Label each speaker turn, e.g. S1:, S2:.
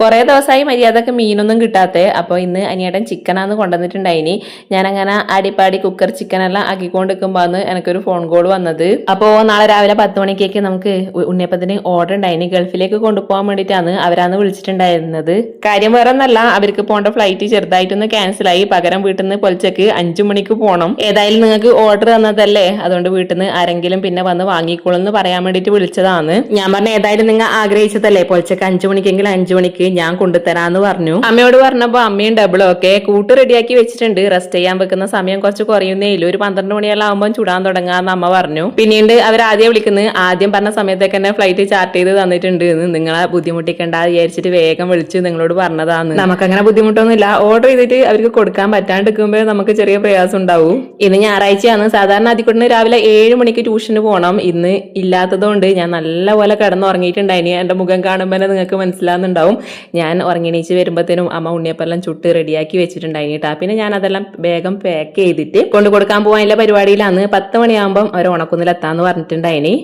S1: കുറെ ദിവസമായി മര്യാദക്ക് മീനൊന്നും കിട്ടാത്തേ. അപ്പോൾ ഇന്ന് അനിയേട്ടൻ ചിക്കനാന്ന് കൊണ്ടുവന്നിട്ടുണ്ടായിനി. ഞാനങ്ങനെ അടിപ്പാടി കുക്കർ ചിക്കൻ എല്ലാം ആക്കിക്കൊണ്ടിരിക്കുമ്പോൾ എനിക്കൊരു ഫോൺ കോൾ വന്നത്. അപ്പോൾ നാളെ രാവിലെ 10 മണിക്കേക്ക് നമുക്ക് ഉണ്ണിയപ്പത്തിന് ഓർഡർ ഉണ്ടായിനി. ഗൾഫിലേക്ക് കൊണ്ടുപോകാൻ വേണ്ടിയിട്ടാണ് അവരാന്ന് വിളിച്ചിട്ടുണ്ടായിരുന്നത്. കാര്യം വേറെ ഒന്നല്ല, അവർക്ക് പോകേണ്ട ഫ്ലൈറ്റ് ചെറുതായിട്ടൊന്ന് ക്യാൻസലായി. പകരം വീട്ടിൽ നിന്ന് പൊലിച്ചക്ക് 5 മണിക്ക് പോകണം. ഏതായാലും നിങ്ങൾക്ക് ഓർഡർ തന്നതല്ലേ, അതുകൊണ്ട് വീട്ടിൽ നിന്ന് ആരെങ്കിലും പിന്നെ വന്ന് വാങ്ങിക്കോളും എന്ന് പറയാൻ വേണ്ടിയിട്ട് വിളിച്ചതാണ്. ഞാൻ പറഞ്ഞ ഏതായാലും നിങ്ങൾ ആഗ്രഹിച്ചതല്ലേ പൊലിച്ചക്ക് 5 മണിക്കെങ്കിൽ 5 മണിക്ക് ഞാൻ കൊണ്ടുതരാന്ന് പറഞ്ഞു. അമ്മയോട് പറഞ്ഞപ്പോ അമ്മയും ഡബിളും ഒക്കെ കൂട്ട് റെഡിയാക്കി വെച്ചിട്ടുണ്ട്. റെസ്റ്റ് ചെയ്യാൻ വെക്കുന്ന സമയം കുറച്ച് കുറയുന്നേയില്ല. ഒരു 12 മണിയെല്ലാം ആകുമ്പോൾ ചുടാൻ തുടങ്ങാന്ന് അമ്മ പറഞ്ഞു. പിന്നീട് അവർ ആദ്യം വിളിക്കുന്നത് ആദ്യം പറഞ്ഞ സമയത്തൊക്കെ തന്നെ ഫ്ലൈറ്റ് ചാർട്ട് ചെയ്ത് തന്നിട്ടുണ്ട്. നിങ്ങളെ ബുദ്ധിമുട്ടിക്കണ്ട വിചാരിച്ചിട്ട് വേഗം വിളിച്ച് നിങ്ങളോട് പറഞ്ഞതാണ്. നമുക്കങ്ങനെ ബുദ്ധിമുട്ടൊന്നുമില്ല. ഓർഡർ ചെയ്തിട്ട് അവർക്ക് കൊടുക്കാൻ പറ്റാണ്ടിരിക്കുമ്പോൾ നമുക്ക് ചെറിയ പ്രയാസം ഉണ്ടാവും. ഇന്ന് ഞായറാഴ്ചയാണ്. സാധാരണ അതിക്കൂടെ രാവിലെ 7 മണിക്ക് ട്യൂഷന് പോകണം. ഇന്ന് ഇല്ലാത്തതുകൊണ്ട് ഞാൻ നല്ലപോലെ കിടന്നുറങ്ങിയിട്ടുണ്ടായിനി. എന്റെ മുഖം കാണുമ്പോൾ നിങ്ങൾക്ക് മനസ്സിലാകുന്നുണ്ടാവും. ഞാൻ ഉറങ്ങിണീച്ച് വരുമ്പോഴത്തേനും അമ്മ ഉണ്ണിയപ്പെല്ലാം ചുട്ട് റെഡിയാക്കി വെച്ചിട്ടുണ്ടായിനി കേട്ടാ. പിന്നെ ഞാൻ അതെല്ലാം വേഗം പാക്ക് ചെയ്തിട്ട് കൊണ്ടു കൊടുക്കാൻ പോകാനുള്ള പരിപാടിയിലാണ്. 10 മണിയാകുമ്പോൾ അവർ ഉണക്കുന്നിലെത്താന്ന് പറഞ്ഞിട്ടുണ്ടായിനി.